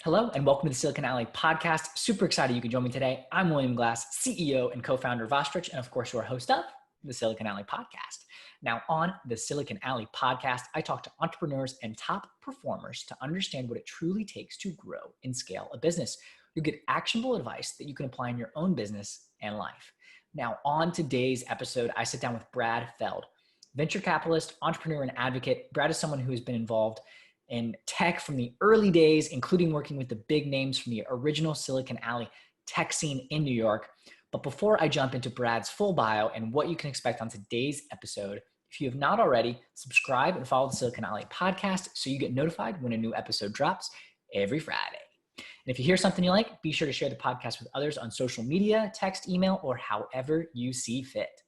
Hello and welcome to the Silicon Alley podcast. Super excited you can join me today. I'm William Glass, CEO and co-founder of Ostrich, and of course, your host of the Silicon Alley podcast. Now, on the Silicon Alley podcast, I talk to entrepreneurs and top performers to understand what it truly takes to grow and scale a business. You'll get actionable advice that you can apply in your own business and life. Now, on today's episode, I sit down with Brad Feld, venture capitalist, entrepreneur, and advocate. Brad is someone who has been involved in tech from the early days, including working with the big names from the original Silicon Alley tech scene in New York. But before I jump into Brad's full bio and what you can expect on today's episode, if you have not already, subscribe and follow the Silicon Alley podcast so you get notified when a new episode drops every Friday. And if you hear something you like, be sure to share the podcast with others on social media, text, email, or however you see fit.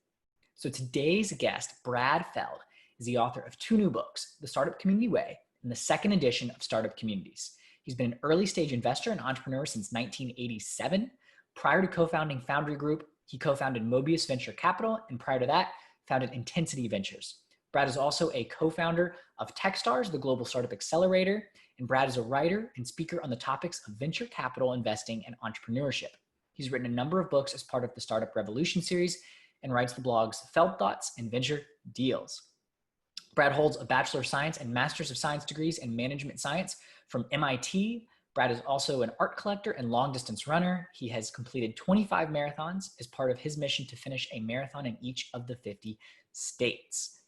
So today's guest, Brad Feld, is the author of two new books, The Startup Community Way and the second edition of Startup Communities. He's been an early stage investor and entrepreneur since 1987. Prior to co-founding Foundry Group, he co-founded Mobius Venture Capital, and prior to that, founded Intensity Ventures. Brad is also a co-founder of Techstars, the global startup accelerator, and Brad is a writer and speaker on the topics of venture capital investing and entrepreneurship. He's written a number of books as part of the Startup Revolution series and writes the blogs Feld Thoughts and Venture Deals. Brad holds a Bachelor of Science and Master's of Science degrees in Management Science from MIT. Brad is also an art collector and long-distance runner. He has completed 25 marathons as part of his mission to finish a marathon in each of the 50 states.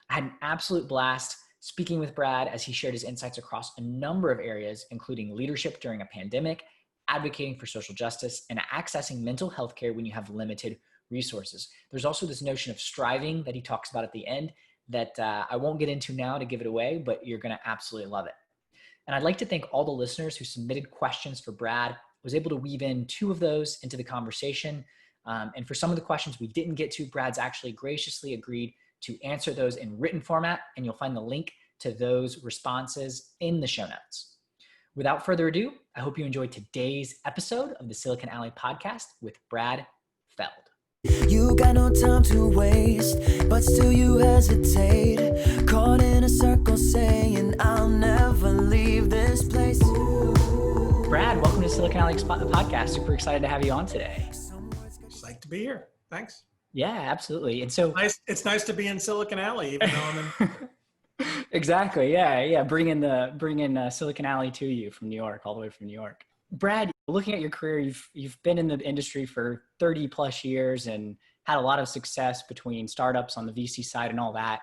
I had an absolute blast speaking with Brad as he shared his insights across a number of areas, including leadership during a pandemic, advocating for social justice, and accessing mental health care when you have limited resources. There's also this notion of striving that he talks about at the end that I won't get into now to give it away, but you're going to absolutely love it. And I'd like to thank all the listeners who submitted questions for Brad. I was able to weave in two of those into the conversation. And for some of the questions we didn't get to, Brad's actually graciously agreed to answer those in written format, and you'll find the link to those responses in the show notes. Without further ado, I hope you enjoyed today's episode of the Silicon Alley podcast with Brad Feld. You got no time to waste, but still you hesitate. Caught in a circle saying, I'll never leave this place. Brad, welcome to Silicon Alley podcast. Super excited to have you on today. Psyched to be here. Thanks. Yeah, absolutely. And so It's nice to be in Silicon Alley, even though I'm in. Exactly. Yeah. Bring in Silicon Alley to you from New York, all the way from New York. Brad, looking at your career, you've been in the industry for 30 plus years and had a lot of success between startups on the VC side and all that.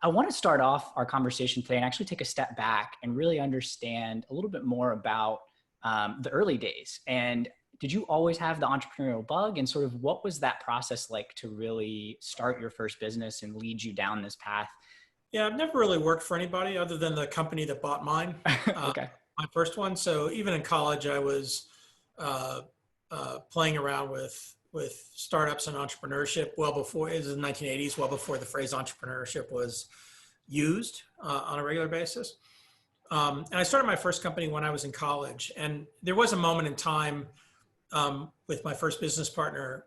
I want to start off our conversation today and actually take a step back and really understand a little bit more about the early days. And did you always have the entrepreneurial bug, and sort of what was that process like to really start your first business and lead you down this path? Yeah, I've never really worked for anybody other than the company that bought mine. Okay. My first one. So even in college, I was playing around with startups and entrepreneurship well before, it was in the 1980s, well before the phrase entrepreneurship was used on a regular basis. And I started my first company when I was in college. And there was a moment in time with my first business partner,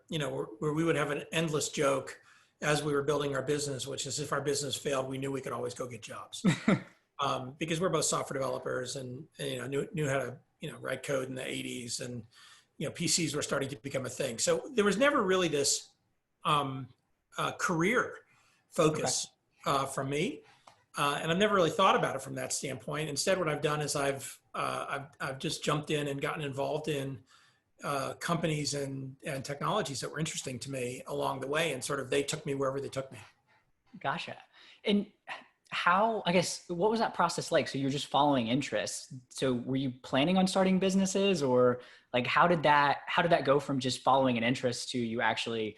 where we would have an endless joke as we were building our business, which is if our business failed, we knew we could always go get jobs. Because we're both software developers and knew how to write code in the 80s, and PCs were starting to become a thing. So there was never really this career focus from me, and I've never really thought about it from that standpoint. Instead, what I've done is I've just jumped in and gotten involved in companies and technologies that were interesting to me along the way, and sort of they took me wherever they took me. Gotcha. And what was that process like? So you're just following interests. So were you planning on starting businesses, or like, how did that go from just following an interest to you actually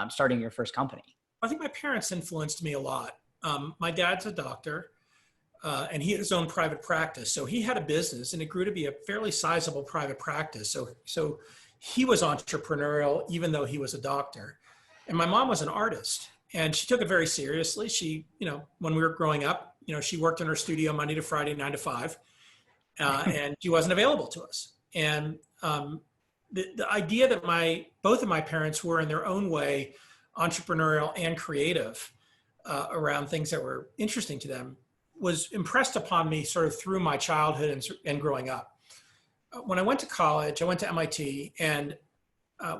starting your first company? I think my parents influenced me a lot. My dad's a doctor, and he had his own private practice. So he had a business, and it grew to be a fairly sizable private practice. So he was entrepreneurial, even though he was a doctor. And my mom was an artist. And she took it very seriously. She, when we were growing up, she worked in her studio Monday to Friday, 9 to 5, and she wasn't available to us. And the idea that both of my parents were in their own way entrepreneurial and creative around things that were interesting to them was impressed upon me sort of through my childhood and growing up. when I went to college, I went to MIT, and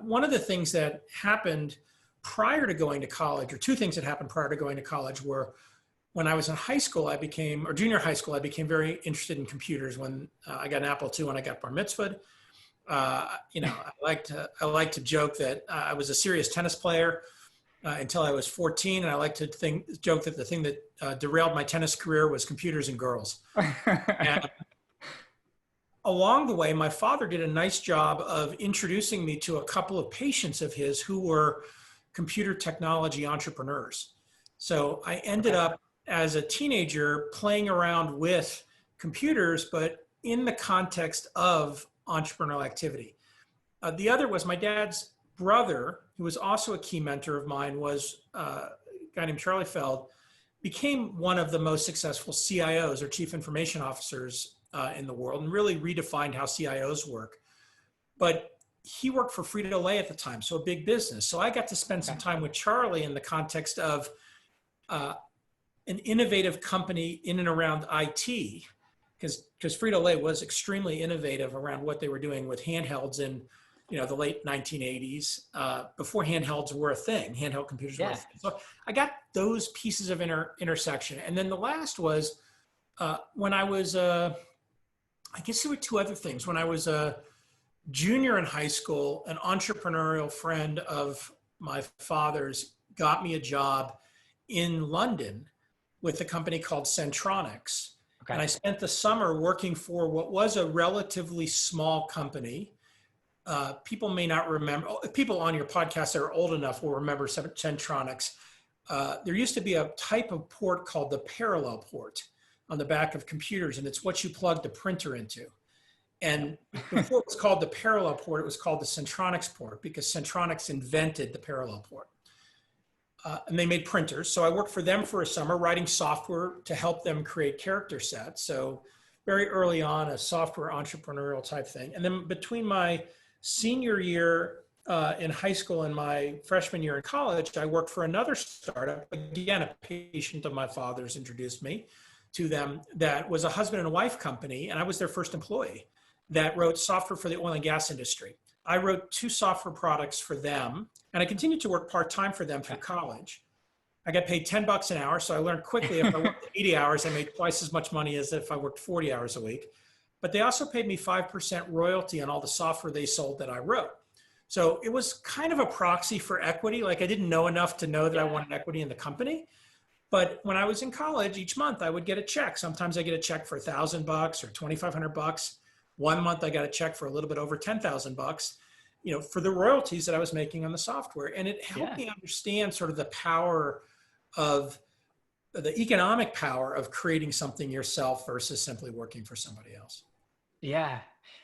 one of the things that happened prior to going to college, or two things that happened prior to going to college, were when I was in high school, or junior high school, I became very interested in computers when I got an Apple II when I got bar mitzvahed. I like to joke that I was a serious tennis player until I was 14. And I like to joke that the thing that derailed my tennis career was computers and girls. And along the way, my father did a nice job of introducing me to a couple of patients of his who were computer technology entrepreneurs. So I ended up as a teenager playing around with computers, but in the context of entrepreneurial activity. The other was my dad's brother, who was also a key mentor of mine, was a guy named Charlie Feld, became one of the most successful CIOs, or chief information officers, in the world, and really redefined how CIOs work. But he worked for Frito-Lay at the time, so a big business. So I got to spend some time with Charlie in the context of an innovative company in and around IT, because Frito-Lay was extremely innovative around what they were doing with handhelds in the late 1980s, before handhelds were a thing, handheld computers were a thing. So I got those pieces of intersection. And then the last was when I was, I guess there were two other things. When I was a junior in high school, an entrepreneurial friend of my father's got me a job in London with a company called Centronics. Okay. And I spent the summer working for what was a relatively small company. People may not remember, people on your podcast that are old enough will remember Centronics. There used to be a type of port called the parallel port on the back of computers, and it's what you plug the printer into. And before it was called the parallel port, it was called the Centronics port, because Centronics invented the parallel port. And they made printers. So I worked for them for a summer writing software to help them create character sets. So very early on, a software entrepreneurial type thing. And then between my senior year in high school and my freshman year in college, I worked for another startup. Again, a patient of my father's introduced me to them, that was a husband and wife company. And I was their first employee that wrote software for the oil and gas industry. I wrote 2 software products for them, and I continued to work part-time for them through college. I got paid $10 an hour, so I learned quickly if I worked 80 hours, I made twice as much money as if I worked 40 hours a week. But they also paid me 5% royalty on all the software they sold that I wrote. So it was kind of a proxy for equity. Like, I didn't know enough to know that I wanted equity in the company. But when I was in college, each month I would get a check. Sometimes I get a check for $1,000 or $2,500. One month I got a check for a little bit over $10,000, for the royalties that I was making on the software. And it helped me understand sort of the power of the economic power of creating something yourself versus simply working for somebody else. Yeah.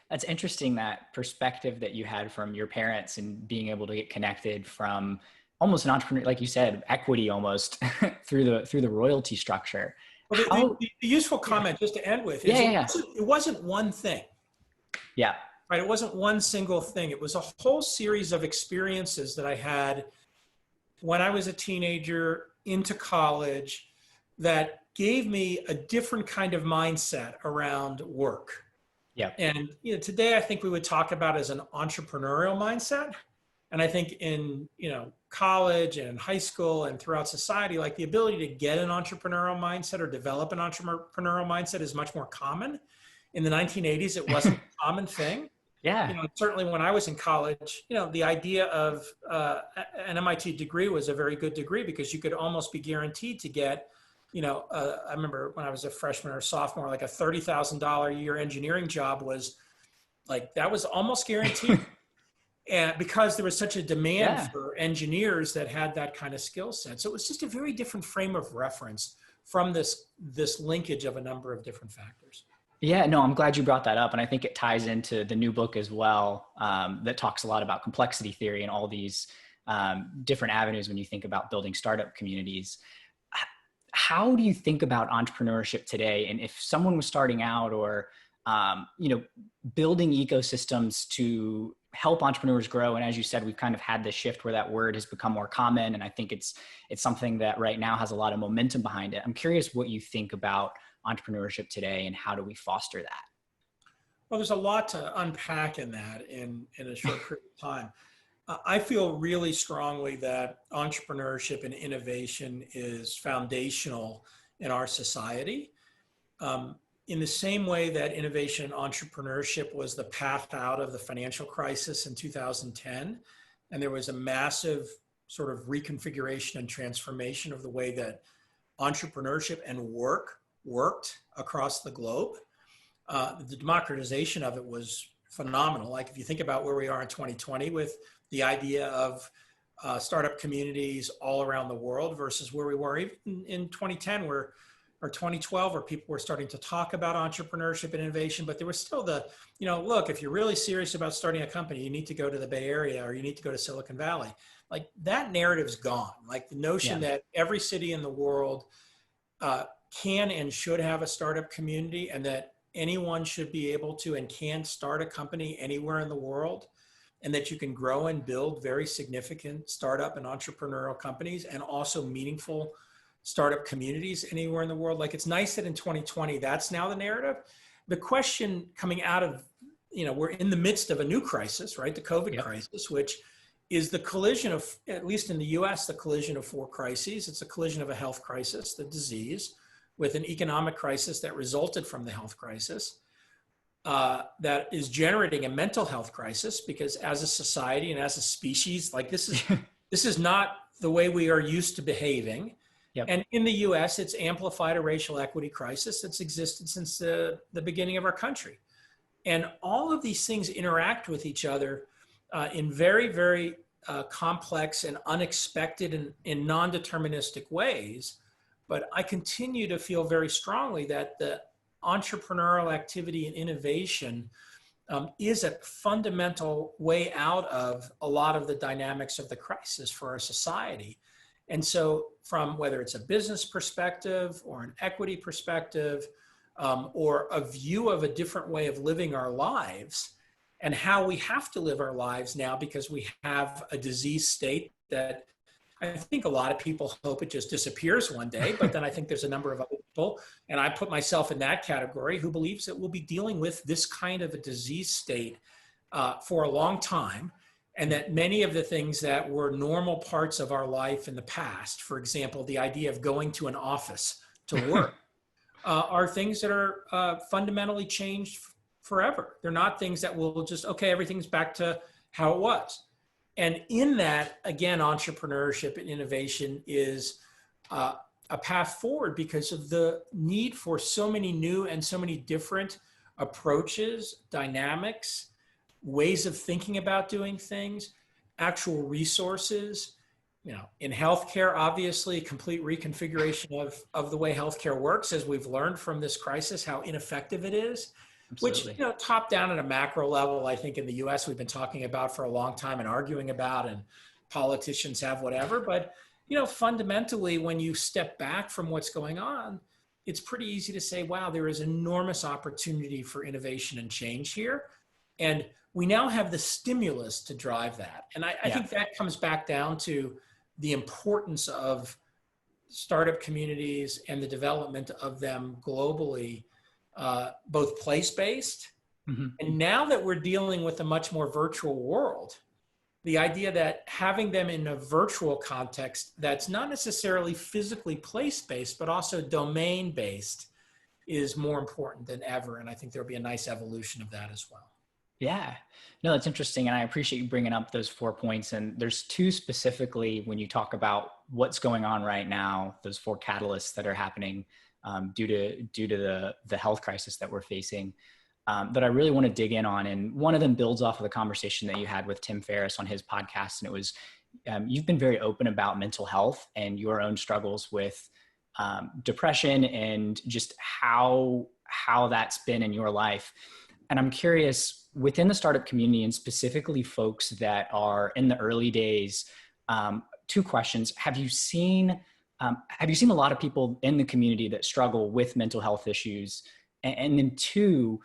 That's interesting, that perspective that you had from your parents and being able to get connected from almost an entrepreneur, like you said, equity almost through the royalty structure. Well, the useful comment just to end with is it wasn't one thing. Yeah. Right. It wasn't one single thing. It was a whole series of experiences that I had when I was a teenager into college that gave me a different kind of mindset around work. Yeah. And today I think we would talk about as an entrepreneurial mindset. And I think in college and high school and throughout society, like the ability to get an entrepreneurial mindset or develop an entrepreneurial mindset is much more common. In the 1980s, it wasn't a common thing. Yeah. Certainly when I was in college, the idea of an MIT degree was a very good degree because you could almost be guaranteed to get, I remember when I was a freshman or sophomore, like a $30,000 a year engineering job was like, that was almost guaranteed. And because there was such a demand for engineers that had that kind of skill set. So it was just a very different frame of reference from this linkage of a number of different factors. Yeah, no, I'm glad you brought that up. And I think it ties into the new book as well, that talks a lot about complexity theory and all these different avenues when you think about building startup communities. How do you think about entrepreneurship today? And if someone was starting out or, building ecosystems to help entrepreneurs grow. And as you said, we've kind of had this shift where that word has become more common. And I think it's something that right now has a lot of momentum behind it. I'm curious what you think about entrepreneurship today and how do we foster that? Well, there's a lot to unpack in that in a short period of time. I feel really strongly that entrepreneurship and innovation is foundational in our society. In the same way that innovation and entrepreneurship was the path out of the financial crisis in 2010, and there was a massive sort of reconfiguration and transformation of the way that entrepreneurship and work worked across the globe. The democratization of it was phenomenal. Like if you think about where we are in 2020 with the idea of startup communities all around the world versus where we were even in 2010 or 2012, where people were starting to talk about entrepreneurship and innovation, but there was still look, if you're really serious about starting a company, you need to go to the Bay Area or you need to go to Silicon Valley. Like that narrative's gone. Like the notion that every city in the world can and should have a startup community, and that anyone should be able to and can start a company anywhere in the world, and that you can grow and build very significant startup and entrepreneurial companies and also meaningful startup communities anywhere in the world. Like it's nice that in 2020, that's now the narrative. The question coming out of, we're in the midst of a new crisis, right? The COVID crisis, which is the collision of, at least in the US, the collision of four crises. It's a collision of a health crisis, the disease, with an economic crisis that resulted from the health crisis, that is generating a mental health crisis, because as a society and as a species, like this is not the way we are used to behaving. And in the US, it's amplified a racial equity crisis that's existed since the beginning of our country. And all of these things interact with each other in very, very complex and unexpected and non-deterministic ways. But I continue to feel very strongly that the entrepreneurial activity and innovation is a fundamental way out of a lot of the dynamics of the crisis for our society. And so from whether it's a business perspective or an equity perspective, or a view of a different way of living our lives and how we have to live our lives now because we have a disease state that I think a lot of people hope it just disappears one day, but then I think there's a number of other people, and I put myself in that category, who believes that we'll be dealing with this kind of a disease state for a long time. And that many of the things that were normal parts of our life in the past, for example, the idea of going to an office to work, are things that are fundamentally changed forever. They're not things that will just, okay, everything's back to how it was. And in that, again, entrepreneurship and innovation is a path forward because of the need for so many new and so many different approaches, dynamics, ways of thinking about doing things, actual resources. In healthcare, obviously, complete reconfiguration of the way healthcare works, as we've learned from this crisis, how ineffective it is. Absolutely. Which, top down at a macro level, I think in the US, we've been talking about for a long time and arguing about, and politicians have whatever. But, fundamentally, when you step back from what's going on, it's pretty easy to say, wow, there is enormous opportunity for innovation and change here. And we now have the stimulus to drive that. And I think that comes back down to the importance of startup communities and the development of them globally, both place-based. Mm-hmm. And now that we're dealing with a much more virtual world, the idea that having them in a virtual context that's not necessarily physically place-based, but also domain-based is more important than ever. And I think there'll be a nice evolution of that as well. Yeah, no, that's interesting. And I appreciate you bringing up those 4 points. And there's two specifically when you talk about what's going on right now, those 4 catalysts that are happening due to the health crisis that we're facing, that I really want to dig in on. And one of them builds off of the conversation that you had with Tim Ferriss on his podcast. And it was, you've been very open about mental health and your own struggles with depression and just how that's been in your life. And I'm curious, within the startup community and specifically folks that are in the early days, 2 questions. Have you seen a lot of people in the community that struggle with mental health issues? And then 2,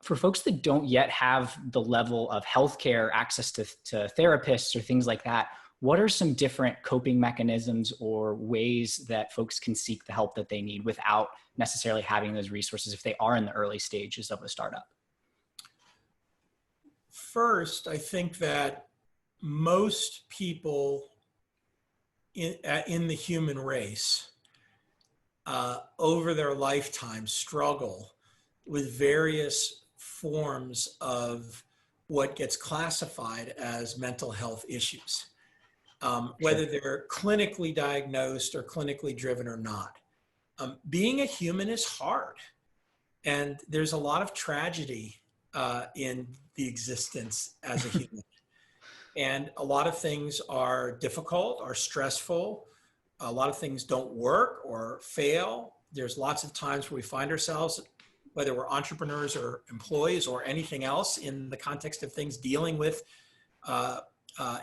for folks that don't yet have the level of healthcare access to therapists or things like that, what are some different coping mechanisms or ways that folks can seek the help that they need without necessarily having those resources if they are in the early stages of a startup? First, I think that most people in the human race over their lifetime struggle with various forms of what gets classified as mental health issues, whether they're clinically diagnosed or clinically driven or not. Being a human is hard, and there's a lot of tragedy in the existence as a human. And a lot of things are difficult, are stressful. A lot of things don't work or fail. There's lots of times where we find ourselves, whether we're entrepreneurs or employees or anything else, in the context of things dealing with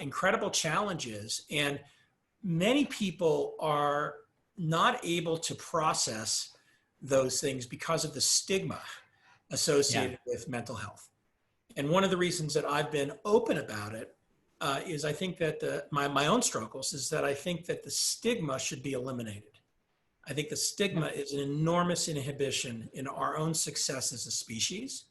incredible challenges. And many people are not able to process those things because of the stigma associated with mental health. And one of the reasons that I've been open about it is I think that my own struggles is that I think that the stigma should be eliminated. I think the stigma is an enormous inhibition in our own success as a species.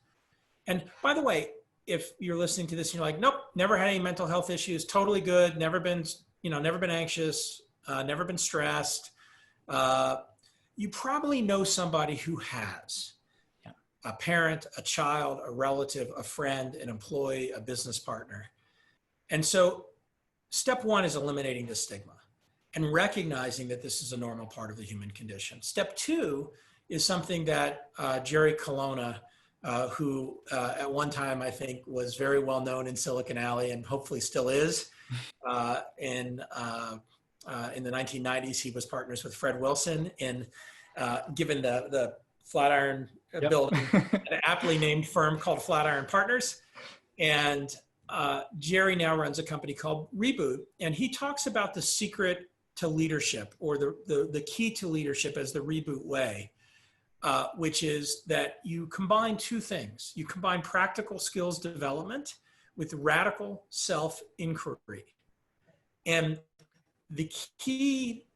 And by the way, if you're listening to this and you're like, nope, never had any mental health issues, totally good, never been anxious, never been stressed, you probably know somebody who has. A parent, a child, a relative, a friend, an employee, a business partner. And so step one is eliminating the stigma and recognizing that this is a normal part of the human condition. Step two is something that Jerry Colonna, who at one time I think was very well known in Silicon Alley and hopefully still is. In the 1990s, he was partners with Fred Wilson in given the Flatiron building, an aptly named firm called Flatiron Partners. And Jerry now runs a company called Reboot, and he talks about the secret to leadership, or the key to leadership as the Reboot way, which is that you combine two things. You combine practical skills development with radical self-inquiry. And the key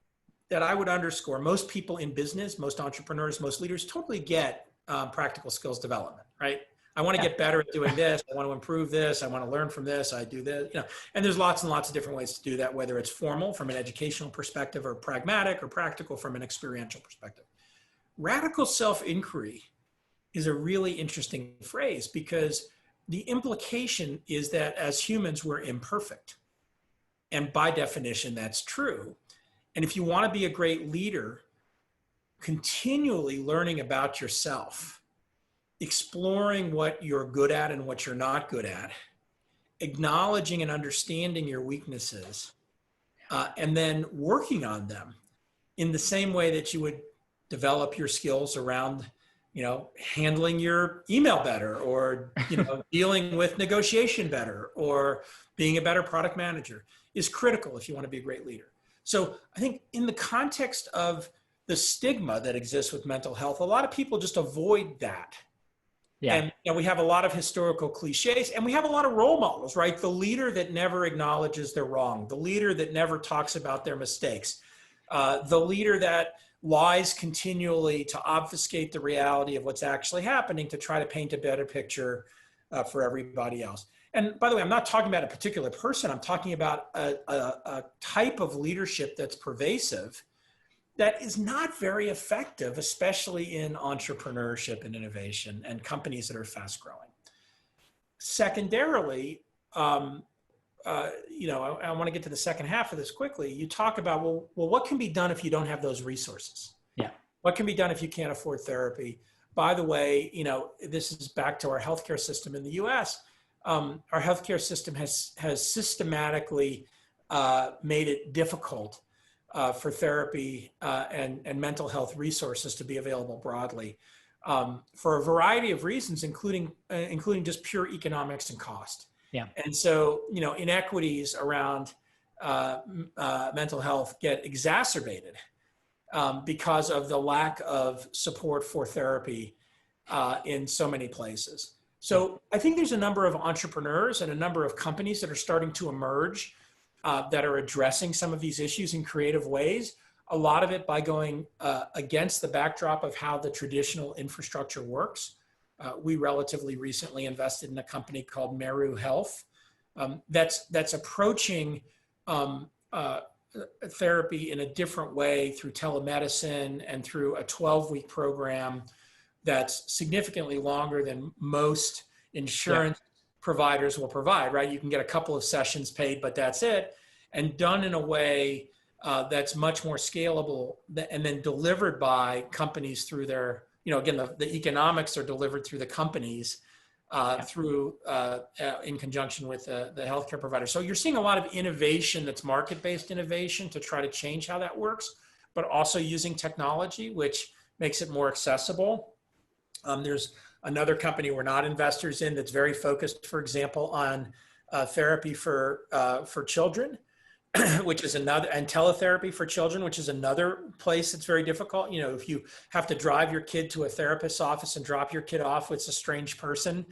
that I would underscore, most people in business, most entrepreneurs, most leaders totally get practical skills development, right? I want to get better at doing this. I want to improve this. I want to learn from this. I do this, and there's lots and lots of different ways to do that, whether it's formal from an educational perspective or pragmatic or practical from an experiential perspective. Radical self-inquiry is a really interesting phrase because the implication is that as humans, we're imperfect. And by definition, that's true. And if you want to be a great leader, continually learning about yourself, exploring what you're good at and what you're not good at, acknowledging and understanding your weaknesses, and then working on them in the same way that you would develop your skills around, handling your email better, or, dealing with negotiation better, or being a better product manager, is critical if you want to be a great leader. So I think in the context of the stigma that exists with mental health, a lot of people just avoid that. Yeah. And we have a lot of historical cliches, and we have a lot of role models, right? The leader that never acknowledges they're wrong, the leader that never talks about their mistakes, the leader that lies continually to obfuscate the reality of what's actually happening to try to paint a better picture for everybody else. And by the way, I'm not talking about a particular person. I'm talking about a type of leadership that's pervasive, that is not very effective, especially in entrepreneurship and innovation and companies that are fast growing. Secondarily, I want to get to the second half of this quickly. You talk about, well, what can be done if you don't have those resources? Yeah. What can be done if you can't afford therapy? By the way, this is back to our healthcare system in the US. Our healthcare system has systematically made it difficult for therapy and mental health resources to be available broadly for a variety of reasons, including just pure economics and cost. Yeah. And so, inequities around mental health get exacerbated because of the lack of support for therapy in so many places. So I think there's a number of entrepreneurs and a number of companies that are starting to emerge that are addressing some of these issues in creative ways. A lot of it by going against the backdrop of how the traditional infrastructure works. We relatively recently invested in a company called Meru Health that's approaching therapy in a different way through telemedicine and through a 12-week program that's significantly longer than most insurance providers will provide, right? You can get a couple of sessions paid, but that's it, and done in a way that's much more scalable and then delivered by companies through their, again, the economics are delivered through the companies in conjunction with the healthcare provider. So you're seeing a lot of innovation that's market-based innovation to try to change how that works, but also using technology, which makes it more accessible. There's another company we're not investors in that's very focused, for example, on therapy for children, which is another, and teletherapy for children, which is another place that's very difficult. If you have to drive your kid to a therapist's office and drop your kid off with a strange person,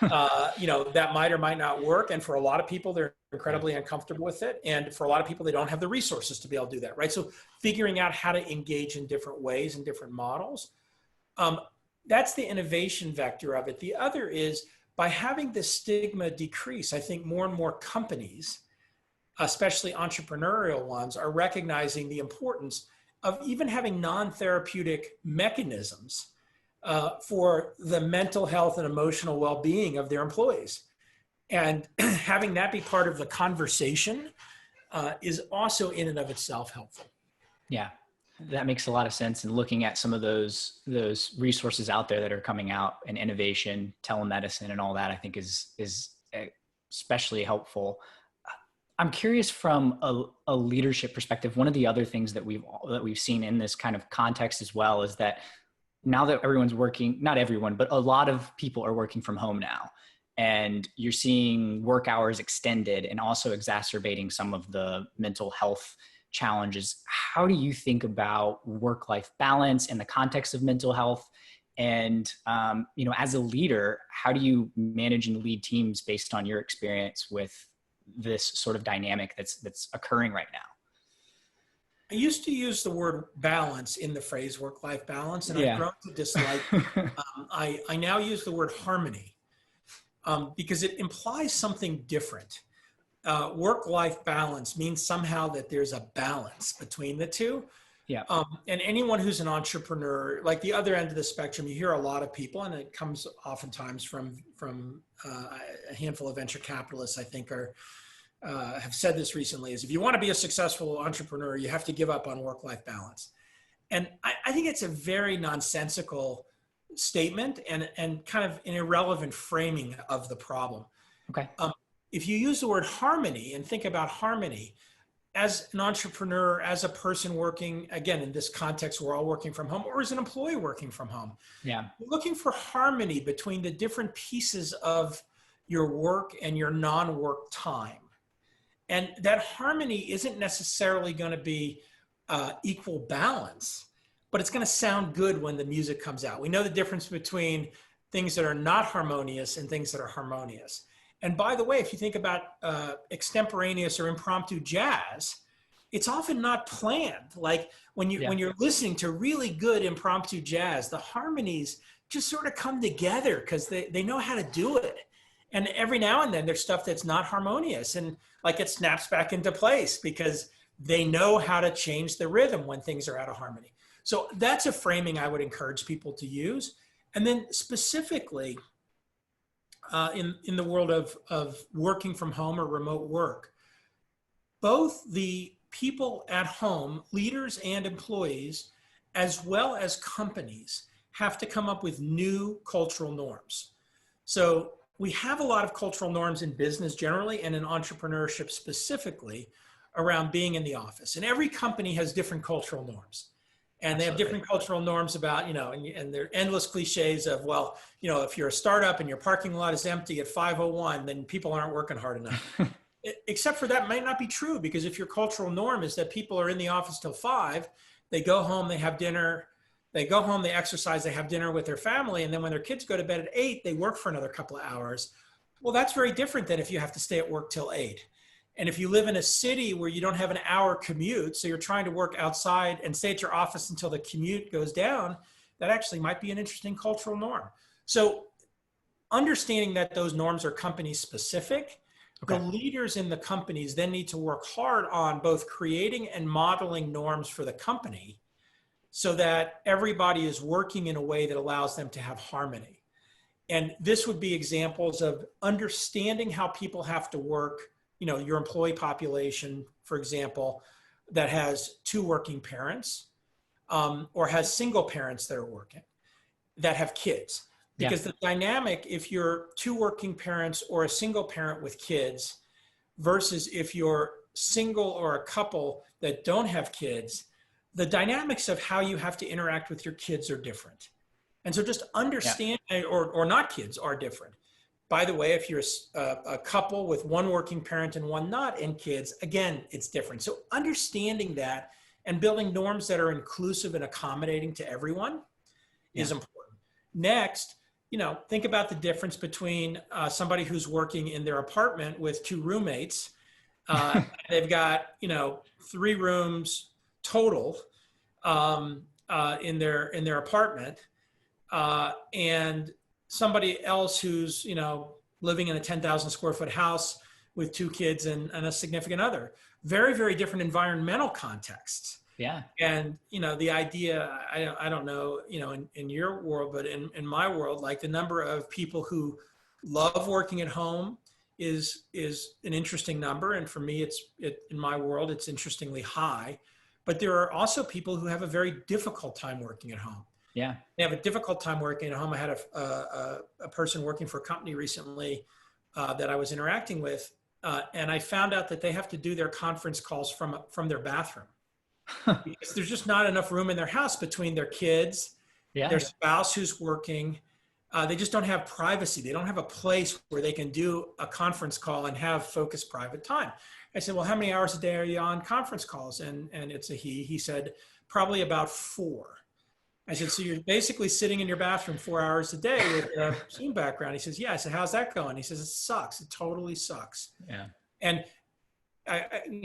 that might or might not work. And for a lot of people, they're incredibly uncomfortable with it. And for a lot of people, they don't have the resources to be able to do that, right? So figuring out how to engage in different ways and different models, that's the innovation vector of it. The other is by having the stigma decrease, I think more and more companies, especially entrepreneurial ones, are recognizing the importance of even having non-therapeutic mechanisms for the mental health and emotional well-being of their employees. And having that be part of the conversation is also in and of itself helpful. Yeah, that makes a lot of sense. And looking at some of those resources out there that are coming out, and innovation, telemedicine, and all that, I think is especially helpful. I'm curious from a leadership perspective. One of the other things that we've seen in this kind of context as well is that now that everyone's working, not everyone, but a lot of people are working from home now, and you're seeing work hours extended and also exacerbating some of the mental health challenges. How do you think about work-life balance in the context of mental health? And, as a leader, how do you manage and lead teams based on your experience with this sort of dynamic that's occurring right now? I used to use the word balance in the phrase work-life balance, and I've grown to dislike it. I now use the word harmony because it implies something different. Work-life balance means somehow that there's a balance between the two. Yeah. And anyone who's an entrepreneur, like the other end of the spectrum, you hear a lot of people, and it comes oftentimes from a handful of venture capitalists, I think, have said this recently, is if you want to be a successful entrepreneur, you have to give up on work-life balance. And I think it's a very nonsensical statement and kind of an irrelevant framing of the problem. Okay. If you use the word harmony and think about harmony, as an entrepreneur, as a person working, again, in this context, we're all working from home, or as an employee working from home. Yeah. You're looking for harmony between the different pieces of your work and your non-work time. And that harmony isn't necessarily going to be equal balance, but it's going to sound good when the music comes out. We know the difference between things that are not harmonious and things that are harmonious. And by the way, if you think about extemporaneous or impromptu jazz, it's often not planned. Like when you're listening to really good impromptu jazz, the harmonies just sort of come together because they know how to do it. And every now and then there's stuff that's not harmonious, and like it snaps back into place because they know how to change the rhythm when things are out of harmony. So that's a framing I would encourage people to use. And then specifically, in the world of working from home or remote work, both the people at home, leaders and employees, as well as companies, have to come up with new cultural norms. So we have a lot of cultural norms in business generally, and in entrepreneurship specifically, around being in the office. And every company has different cultural norms. And they have different cultural norms about, and there are endless cliches of, well, if you're a startup and your parking lot is empty at 5:01, then people aren't working hard enough. Except for that might not be true, because if your cultural norm is that people are in the office till 5, they go home, they have dinner, they go home, they exercise, they have dinner with their family. And then when their kids go to bed at 8, they work for another couple of hours. Well, that's very different than if you have to stay at work till 8. And if you live in a city where you don't have an hour commute, so you're trying to work outside and stay at your office until the commute goes down, that actually might be an interesting cultural norm. So understanding that those norms are company specific, Okay. the leaders in the companies then need to work hard on both creating and modeling norms for the company so that everybody is working in a way that allows them to have harmony. And this would be examples of understanding how people have to work, your employee population, for example, that has two working parents, or has single parents that are working, that have kids. Because the dynamic, if you're two working parents or a single parent with kids versus if you're single or a couple that don't have kids, the dynamics of how you have to interact with your kids are different. And so just understand, or not kids, are different. By the way, if you're a couple with one working parent and one not and kids, again, it's different. So understanding that and building norms that are inclusive and accommodating to everyone is important. Next, think about the difference between somebody who's working in their apartment with two roommates. They've got, 3 rooms total in their apartment, and somebody else who's, living in a 10,000 square foot house with 2 kids and a significant other. Very, very different environmental contexts. Yeah. And, the idea, I don't know, in your world, but in my world, like the number of people who love working at home is an interesting number. And for me, in my world, it's interestingly high. But there are also people who have a very difficult time working at home. Yeah. They have a difficult time working at home. I had a person working for a company recently that I was interacting with, and I found out that they have to do their conference calls from their bathroom. Because there's just not enough room in their house between their kids, their spouse who's working. They just don't have privacy. They don't have a place where they can do a conference call and have focused private time. I said, well, how many hours a day are you on conference calls? And it's a he. He said, probably about 4. I said, so you're basically sitting in your bathroom 4 hours a day with a Zoom background. He says, yeah. I said, how's that going? He says, it sucks. It totally sucks. Yeah. And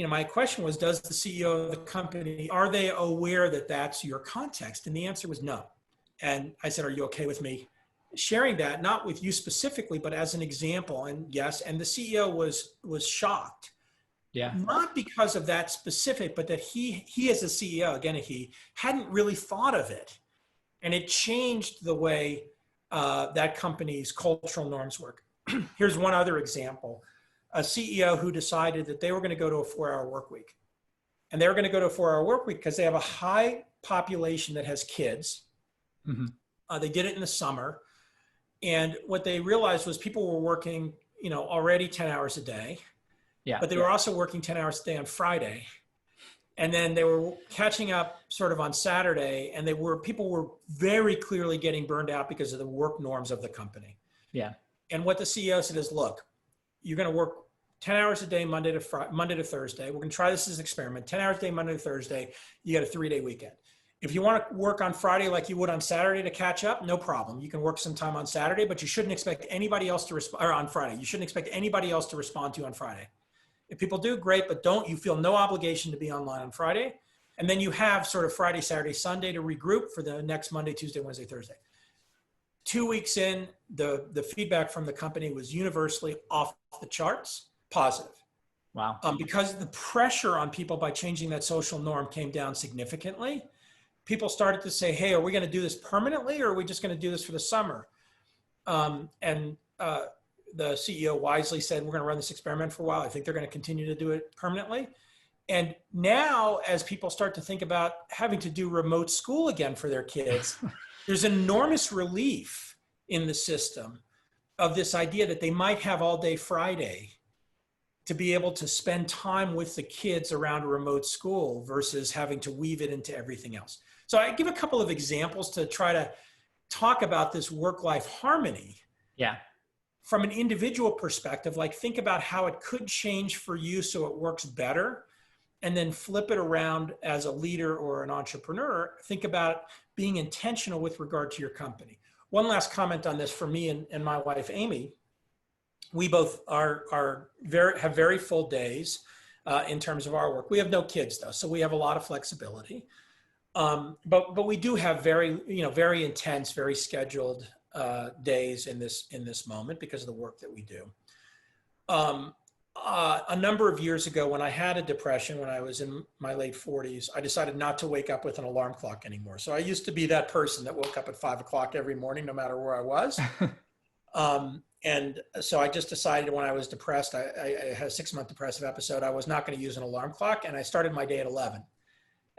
my question was, does the CEO of the company, are they aware that that's your context? And the answer was no. And I said, are you okay with me sharing that, not with you specifically, but as an example? And yes, and the CEO was shocked. Yeah. Not because of that specific, but that he as a CEO, again, he hadn't really thought of it. And it changed the way that company's cultural norms work. Here's one other example. A CEO who decided that they were going to go to a 4-hour work week. And they were going to go to a 4-hour work week because they have a high population that has kids. Mm-hmm. They did it in the summer. And what they realized was people were working, already 10 hours a day. Yeah. But they were also working 10 hours a day on Friday. And then they were catching up sort of on Saturday. And people were very clearly getting burned out because of the work norms of the company. Yeah. And what the CEO said is, look, you're going to work 10 hours a day, Monday to Thursday. We're going to try this as an experiment. 10 hours a day, Monday to Thursday. You got a 3-day weekend. If you want to work on Friday like you would on Saturday to catch up, no problem. You can work some time on Saturday, but you shouldn't expect anybody else to respond, or on Friday. You shouldn't expect anybody else to respond to you on Friday. If people do, great, but you feel no obligation to be online on Friday. And then you have sort of Friday, Saturday, Sunday to regroup for the next Monday, Tuesday, Wednesday, Thursday. 2 weeks in, the feedback from the company was universally off the charts, positive. Wow. Because the pressure on people by changing that social norm came down significantly. People started to say, hey, are we going to do this permanently, or are we just going to do this for the summer? The CEO wisely said, we're going to run this experiment for a while. I think they're going to continue to do it permanently. And now, as people start to think about having to do remote school again for their kids, there's enormous relief in the system of this idea that they might have all day Friday to be able to spend time with the kids around a remote school versus having to weave it into everything else. So I give a couple of examples to try to talk about this work-life harmony. Yeah. From an individual perspective, like think about how it could change for you so it works better, and then flip it around as a leader or an entrepreneur. Think about being intentional with regard to your company. One last comment on this for me and my wife, Amy. We both have very full days in terms of our work. We have no kids though, so we have a lot of flexibility. But we do have very intense, very scheduled days in this moment because of the work that we do. A number of years ago, when I had a depression, when I was in my late 40s, I decided not to wake up with an alarm clock anymore. So I used to be that person that woke up at 5 o'clock every morning, no matter where I was. And so I just decided when I was depressed, I had a 6-month depressive episode, I was not going to use an alarm clock. And I started my day at 11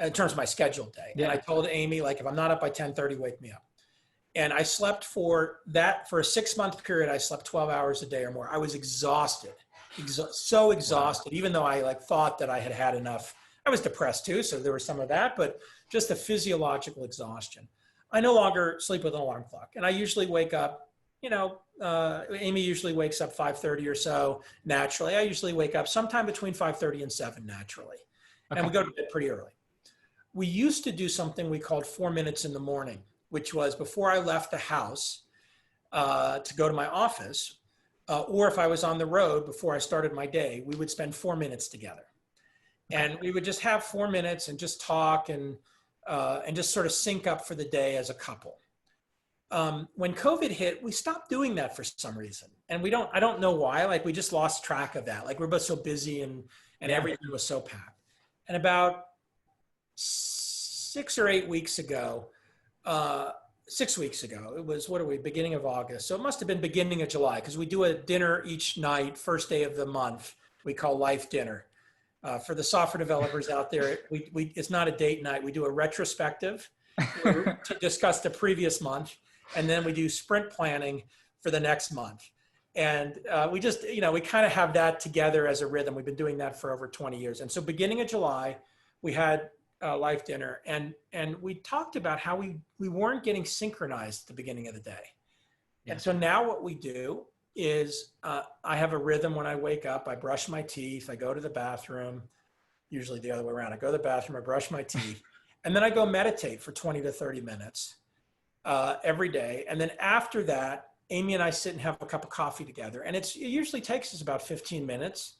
in terms of my scheduled day. Yeah. And I told Amy, like, if I'm not up by 10:30, wake me up. And I slept for a 6-month period. I slept 12 hours a day or more. I was exhausted. So exhausted, even though I thought that I had enough. I was depressed too, so there was some of that, but just the physiological exhaustion. I no longer sleep with an alarm clock, and I usually wake up, Amy usually wakes up 5:30 or so naturally. I usually wake up sometime between 5:30 and 7 naturally, and we go to bed pretty early. We used to do something we called 4 minutes in the morning, which was before I left the house to go to my office, or if I was on the road before I started my day, we would spend 4 minutes together. And we would just have 4 minutes and just talk and just sort of sync up for the day as a couple. When COVID hit, we stopped doing that for some reason. And I don't know why, we just lost track of that. We're both so busy and everything was so packed. And about 6 or 8 weeks ago, 6 weeks ago, it was, beginning of August. So it must've been beginning of July, because we do a dinner each night, first day of the month, we call Life Dinner. For the software developers out there, it's not a date night. We do a retrospective to discuss the previous month. And then we do sprint planning for the next month. And we just, we kind of have that together as a rhythm. We've been doing that for over 20 years. And so beginning of July, we had Life Dinner, and we talked about how we weren't getting synchronized at the beginning of the day. Yeah. And so now what we do is I have a rhythm when I wake up. I brush my teeth, I go to the bathroom, usually the other way around. I go to the bathroom, I brush my teeth, and then I go meditate for 20 to 30 minutes every day. And then after that, Amy and I sit and have a cup of coffee together. And it usually takes us about 15 minutes.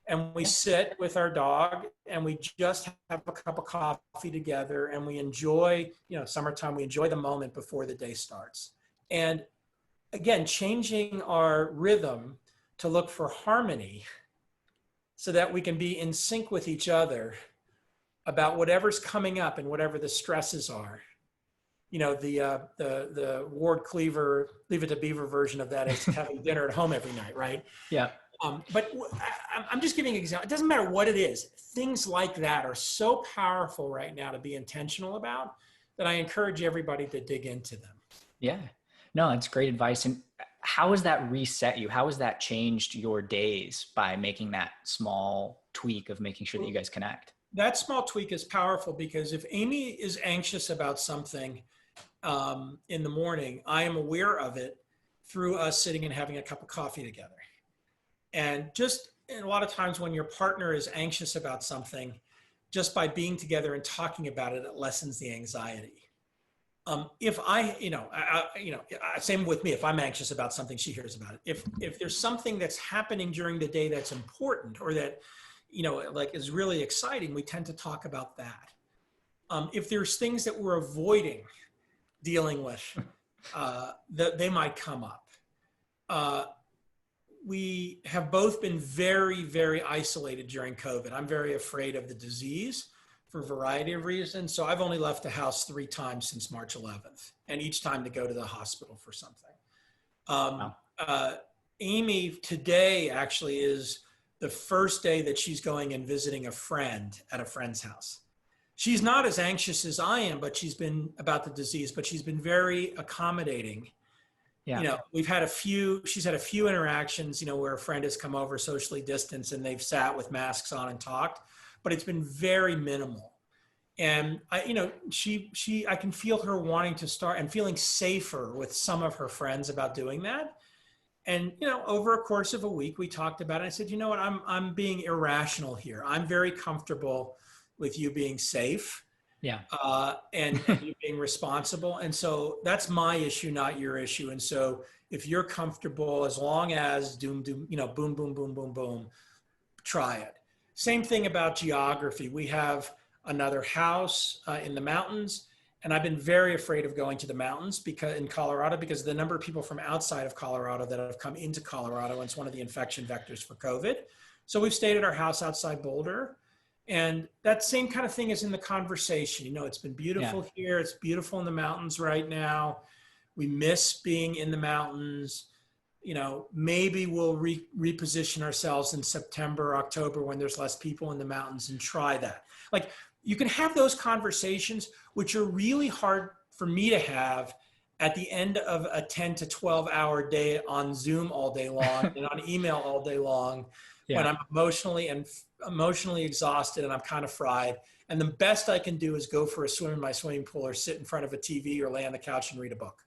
And we sit with our dog and we just have a cup of coffee together, and we enjoy, summertime, we enjoy the moment before the day starts. And again, changing our rhythm to look for harmony so that we can be in sync with each other about whatever's coming up and whatever the stresses are. The Ward Cleaver, Leave It to Beaver version of that is having dinner at home every night, right? Yeah. But I'm just giving an example. It doesn't matter what it is. Things like that are so powerful right now to be intentional about that I encourage everybody to dig into them. Yeah, no, that's great advice. And how has that reset you? How has that changed your days by making that small tweak of making sure that you guys connect? That small tweak is powerful because if Amy is anxious about something in the morning, I am aware of it through us sitting and having a cup of coffee together. And a lot of times when your partner is anxious about something, just by being together and talking about it, it lessens the anxiety. If same with me, if I'm anxious about something, she hears about it. If there's something that's happening during the day that's important or that, is really exciting, we tend to talk about that. If there's things that we're avoiding dealing with, that they might come up. We have both been very, very isolated during COVID. I'm very afraid of the disease for a variety of reasons. So I've only left the house 3 times since March 11th, and each time to go to the hospital for something. Wow. Amy today actually is the first day that she's going and visiting a friend at a friend's house. She's not as anxious as I am, but she's been about the disease, but she's been very accommodating. Yeah. She's had a few interactions, where a friend has come over socially distanced and they've sat with masks on and talked, but it's been very minimal. And I can feel her wanting to start and feeling safer with some of her friends about doing that. And, over a course of a week, we talked about it. I said, what, I'm being irrational here. I'm very comfortable with you being safe. Yeah. And you being responsible. And so that's my issue, not your issue. And so if you're comfortable, as long as boom, boom, boom, boom, boom, try it. Same thing about geography. We have another house in the mountains, And I've been very afraid of going to the mountains in Colorado because of the number of people from outside of Colorado that have come into Colorado, and it's one of the infection vectors for COVID. So we've stayed at our house outside Boulder. And that same kind of thing is in the conversation. You know, it's been beautiful here. It's beautiful in the mountains right now. We miss being in the mountains. You know, maybe we'll reposition ourselves in September, October, when there's less people in the mountains, and try that. Like, you can have those conversations, which are really hard for me to have at the end of a 10 to 12 hour day on Zoom all day long and on email all day long, when I'm emotionally exhausted and I'm kind of fried. And the best I can do is go for a swim in my swimming pool, or sit in front of a TV, or lay on the couch and read a book.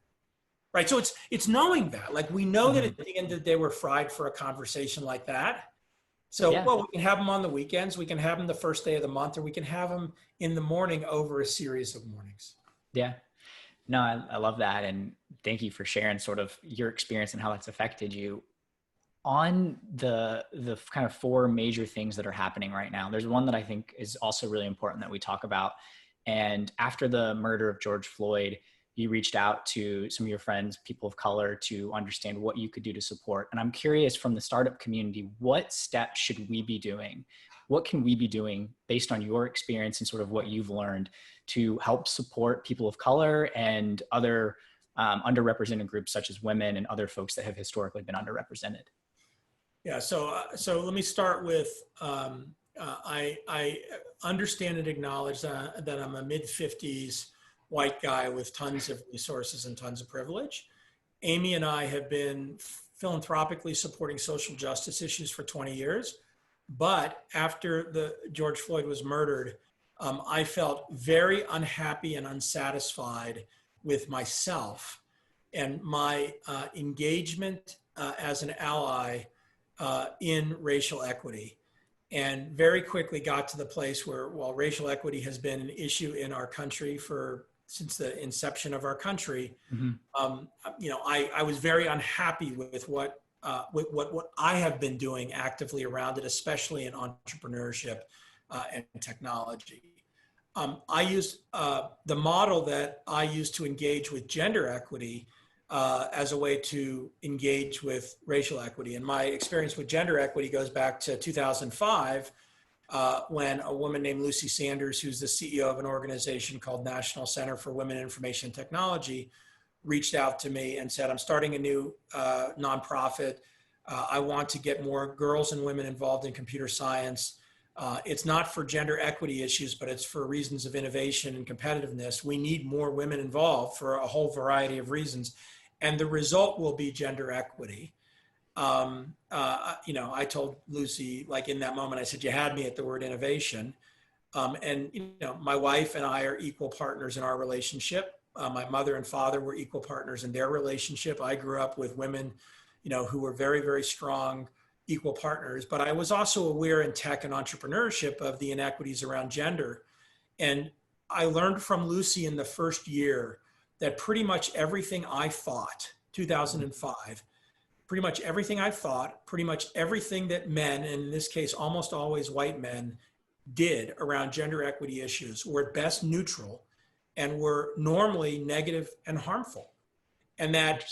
Right. So it's knowing that, like, we know that at the end of the day, we're fried for a conversation like that. So, well, we can have them on the weekends, we can have them the first day of the month, or we can have them in the morning over a series of mornings. Yeah. No, I love that. And thank you for sharing sort of your experience and how that's affected you. On the kind of 4 major things that are happening right now, there's one that I think is also really important that we talk about. And after the murder of George Floyd, you reached out to some of your friends, people of color, to understand what you could do to support. And I'm curious, from the startup community, what steps should we be doing? What can we be doing based on your experience and sort of what you've learned to help support people of color and other underrepresented groups, such as women and other folks that have historically been underrepresented? Yeah, so let me start with, I understand and acknowledge that I'm a mid-50s white guy with tons of resources and tons of privilege. Amy and I have been philanthropically supporting social justice issues for 20 years. But after George Floyd was murdered, I felt very unhappy and unsatisfied with myself and my engagement as an ally in racial equity. And very quickly got to the place where, while racial equity has been an issue in our country since the inception of our country, you know, I was very unhappy with what I have been doing actively around it, especially in entrepreneurship and technology. I used the model that I used to engage with gender equity as a way to engage with racial equity. And my experience with gender equity goes back to 2005, when a woman named Lucy Sanders, who's the CEO of an organization called National Center for Women in Information Technology, reached out to me and said, I'm starting a new nonprofit. I want to get more girls and women involved in computer science. It's not for gender equity issues, but it's for reasons of innovation and competitiveness. We need more women involved for a whole variety of reasons. And the result will be gender equity. You know, I told Lucy, like, in that moment, I said, you had me at the word innovation. And, you know, my wife and I are equal partners in our relationship. My mother and father were equal partners in their relationship. I grew up with women, you know, who were very, very strong, equal partners. But I was also aware in tech and entrepreneurship of the inequities around gender. And I learned from Lucy in the first year that pretty much everything I thought, 2005, pretty much everything I thought, pretty much everything that men, and in this case, almost always white men, did around gender equity issues were at best neutral and were normally negative and harmful. And that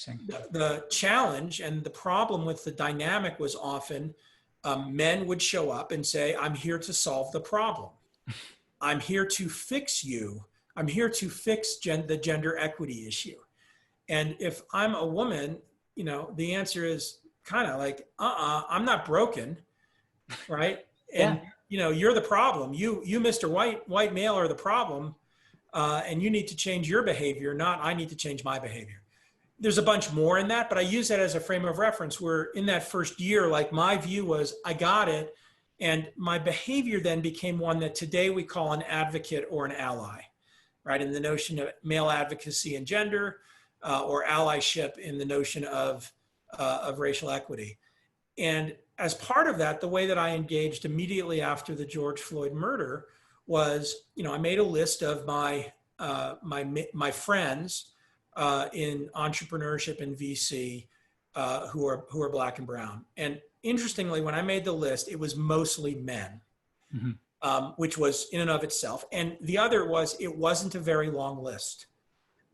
the challenge and the problem with the dynamic was often men would show up and say, I'm here to solve the problem. I'm here to fix you. I'm here to fix the gender equity issue. And if I'm a woman, you know, the answer is kind of like, I'm not broken, right? And, you know, you're the problem. You Mr. White male are the problem, and you need to change your behavior, not I need to change my behavior. There's a bunch more in that, but I use that as a frame of reference where in that first year, like, my view was I got it. And my behavior then became one that today we call an advocate or an ally, right? In the notion of male advocacy and gender, or allyship in the notion of racial equity. And as part of that, the way that I engaged immediately after the George Floyd murder was, you know, I made a list of my friends in entrepreneurship and VC who are Black and brown. And interestingly, when I made the list, it was mostly men. Mm-hmm. which was in and of itself. And the other was, it wasn't a very long list.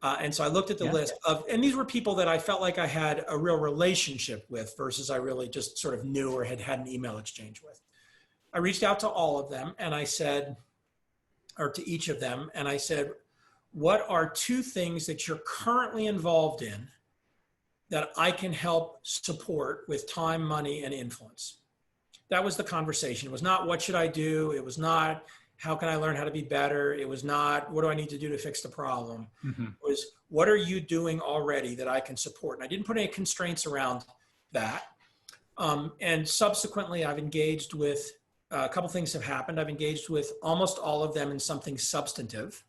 And so I looked at the list of, and these were people that I felt like I had a real relationship with versus I really just sort of knew or had had an email exchange with. I reached out to all of them and I said, or to each of them, and I said, what are two things that you're currently involved in that I can help support with time, money, and influence? That was the conversation. It was not, what should I do? It was not, how can I learn how to be better? It was not, what do I need to do to fix the problem? Mm-hmm. It was, what are you doing already that I can support? And I didn't put any constraints around that. And subsequently, I've engaged with, a couple things have happened. I've engaged with almost all of them in something substantive.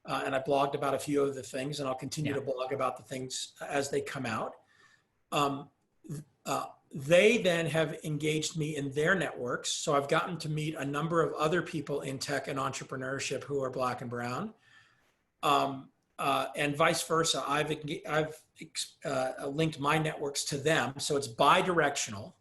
And I blogged about a few of the things, and I'll continue to blog about the things as they come out. They then have engaged me in their networks. So I've gotten to meet a number of other people in tech and entrepreneurship who are Black and brown, and vice versa. I've linked my networks to them. So it's bi-directional.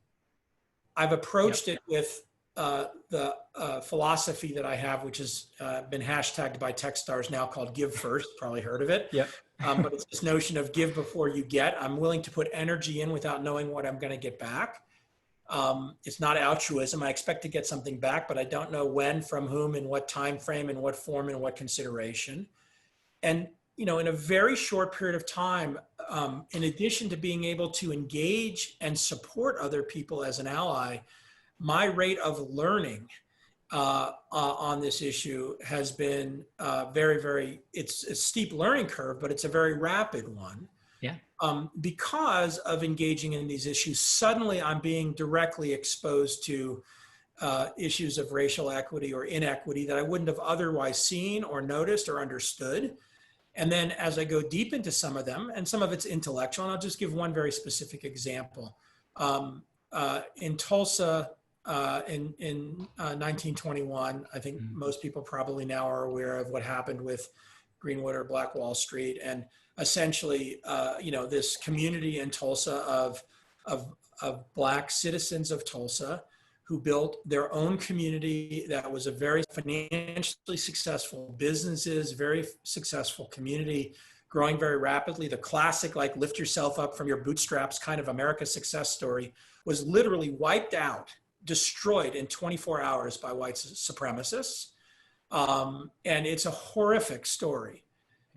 I've approached it with the philosophy that I have, which has been hashtagged by Techstars now, called Give First. Probably heard of it. Yep. But it's this notion of give before you get. I'm willing to put energy in without knowing what I'm going to get back. It's not altruism. I expect to get something back, but I don't know when, from whom, in what time frame, in what form, in what consideration. And in a very short period of time, in addition to being able to engage and support other people as an ally, my rate of learning on this issue has been very, very, it's a steep learning curve, but it's a very rapid one. Yeah. Because of engaging in these issues, suddenly I'm being directly exposed to issues of racial equity or inequity that I wouldn't have otherwise seen or noticed or understood. And then as I go deep into some of them, and some of it's intellectual, and I'll just give one very specific example. In Tulsa, in 1921, I think most people probably now are aware of what happened with Greenwood or Black Wall Street, and essentially, this community in Tulsa of Black citizens of Tulsa who built their own community that was a very financially successful businesses, very successful community, growing very rapidly. The classic, like, lift yourself up from your bootstraps kind of America success story was literally wiped out, destroyed in 24 hours by white supremacists. And it's a horrific story.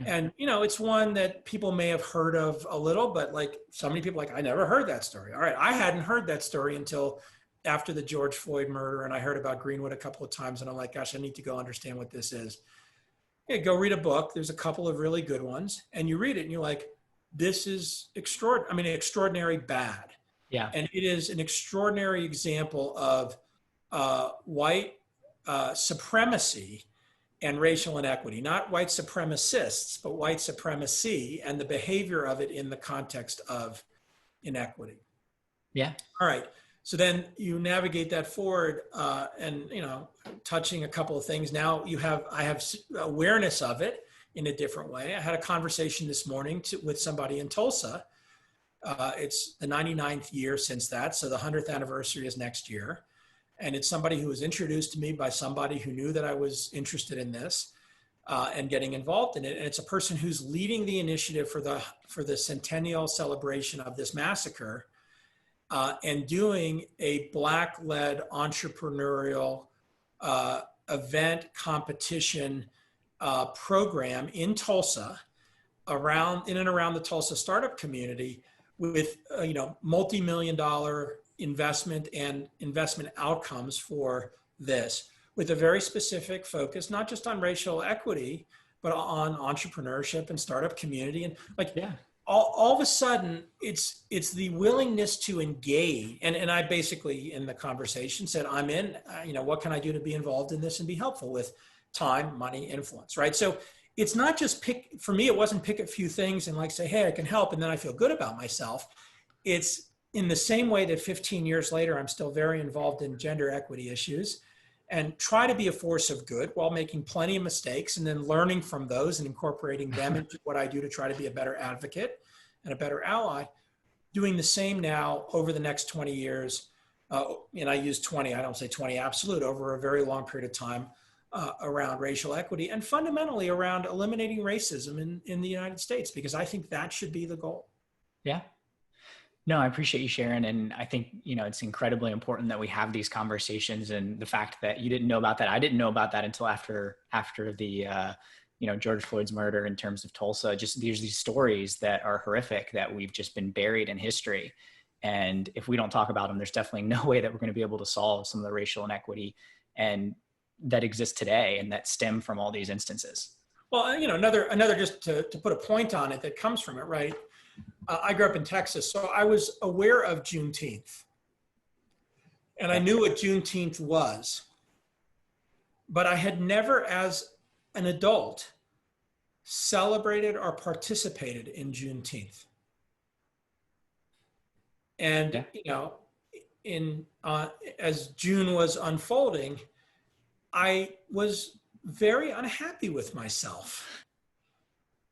And, it's one that people may have heard of a little, but like so many people, like, I never heard that story. All right. I hadn't heard that story until after the George Floyd murder. And I heard about Greenwood a couple of times, and I'm like, gosh, I need to go understand what this is. Yeah, go read a book. There's a couple of really good ones, and you read it and you're like, this is extraordinary bad. Yeah. And it is an extraordinary example of white supremacy and racial inequity, not white supremacists, but white supremacy and the behavior of it in the context of inequity. Yeah. All right. So then you navigate that forward and, touching a couple of things. Now I have awareness of it in a different way. I had a conversation this morning with somebody in Tulsa. It's the 99th year since that. So the 100th anniversary is next year. And it's somebody who was introduced to me by somebody who knew that I was interested in this and getting involved in it. And it's a person who's leading the initiative for the centennial celebration of this massacre and doing a Black-led entrepreneurial event competition program in Tulsa, in and around the Tulsa startup community, with multi-million-dollar investment and investment outcomes for this, with a very specific focus, not just on racial equity, but on entrepreneurship and startup community. And all of a sudden, it's the willingness to engage. And I basically, in the conversation, said, I'm in, what can I do to be involved in this and be helpful with time, money, influence, right? So it's not just for me, it wasn't pick a few things and say, hey, I can help, and then I feel good about myself. It's in the same way that 15 years later, I'm still very involved in gender equity issues and try to be a force of good while making plenty of mistakes and then learning from those and incorporating them into what I do to try to be a better advocate and a better ally. Doing the same now over the next 20 years and I use 20, I don't say 20 absolute, over a very long period of time around racial equity and fundamentally around eliminating racism in the United States, because I think that should be the goal. Yeah. No, I appreciate you sharing. And I think, it's incredibly important that we have these conversations, and the fact that you didn't know about that. I didn't know about that until after the, George Floyd's murder in terms of Tulsa. Just there's these stories that are horrific that we've just been buried in history. And if we don't talk about them, there's definitely no way that we're going to be able to solve some of the racial inequity and that exists today and that stem from all these instances. Well, another just to put a point on it that comes from it, right? I grew up in Texas, so I was aware of Juneteenth. And I knew what Juneteenth was. But I had never, as an adult, celebrated or participated in Juneteenth. And, as June was unfolding, I was very unhappy with myself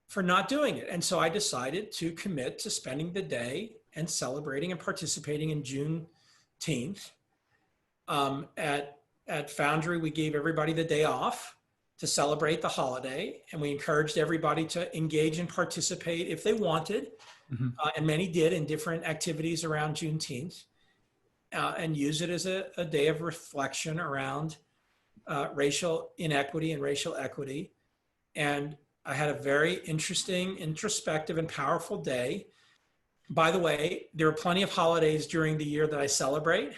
for not doing it. And so I decided to commit to spending the day and celebrating and participating in Juneteenth. At Foundry, we gave everybody the day off to celebrate the holiday, and we encouraged everybody to engage and participate if they wanted. Mm-hmm. And many did in different activities around Juneteenth, and use it as a day of reflection around racial inequity and racial equity. And I had a very interesting, introspective, and powerful day. By the way, there are plenty of holidays during the year that I celebrate.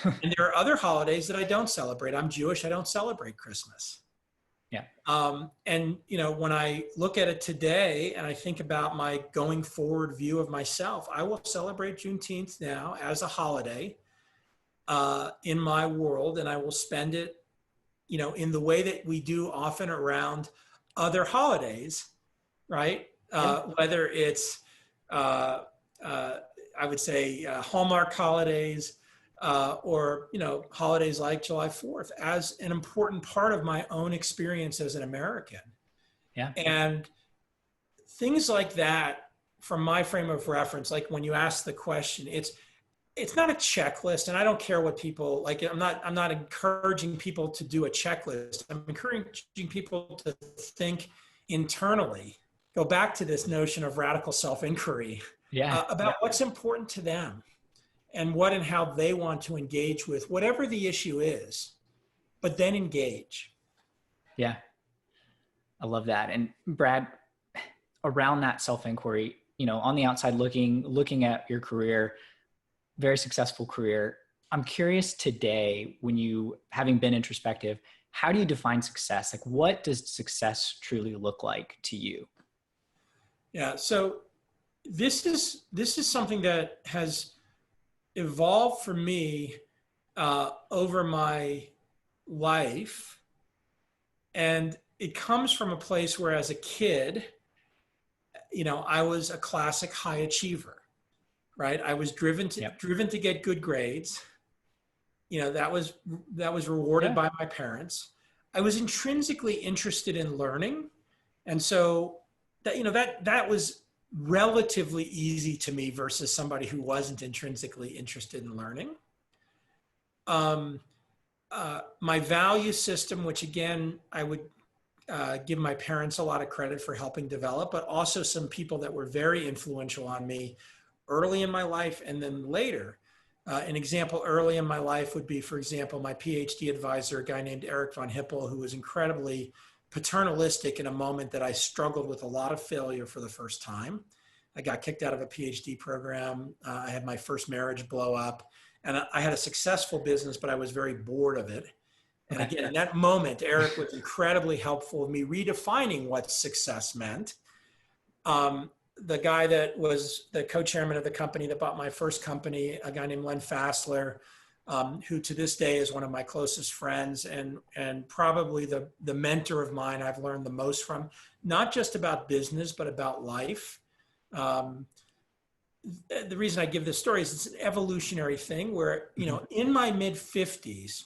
And there are other holidays that I don't celebrate. I'm Jewish. I don't celebrate Christmas. Yeah. And, when I look at it today and I think about my going forward view of myself, I will celebrate Juneteenth now as a holiday in my world. And I will spend it, in the way that we do often around other holidays, right? Whether it's, I would say, Hallmark holidays, or, holidays like July 4th as an important part of my own experience as an American. Yeah. And things like that, from my frame of reference, like when you ask the question, it's not a checklist, and I don't care what people like. I'm not encouraging people to do a checklist. I'm encouraging people to think internally, go back to this notion of radical self-inquiry about what's important to them and what and how they want to engage with whatever the issue is, but then engage. Yeah. I love that. And Brad, around that self-inquiry, on the outside looking at your career, very successful career, I'm curious today, when you, having been introspective, how do you define success? Like, what does success truly look like to you? Yeah. So this is something that has evolved for me over my life. And it comes from a place where, as a kid, I was a classic high achiever, right? I was driven to get good grades. That was rewarded by my parents. I was intrinsically interested in learning. And so that was relatively easy to me versus somebody who wasn't intrinsically interested in learning. My value system, which again, I would give my parents a lot of credit for helping develop, but also some people that were very influential on me early in my life and then later. An example early in my life would be, for example, my PhD advisor, a guy named Eric von Hippel, who was incredibly paternalistic in a moment that I struggled with a lot of failure for the first time. I got kicked out of a PhD program. I had my first marriage blow up, and I had a successful business, but I was very bored of it. And again, in that moment, Eric was incredibly helpful with me redefining what success meant. The guy that was the co-chairman of the company that bought my first company, a guy named Len Fassler, who to this day is one of my closest friends and probably the mentor of mine I've learned the most from, not just about business, but about life. The reason I give this story is it's an evolutionary thing where, in my mid 50s,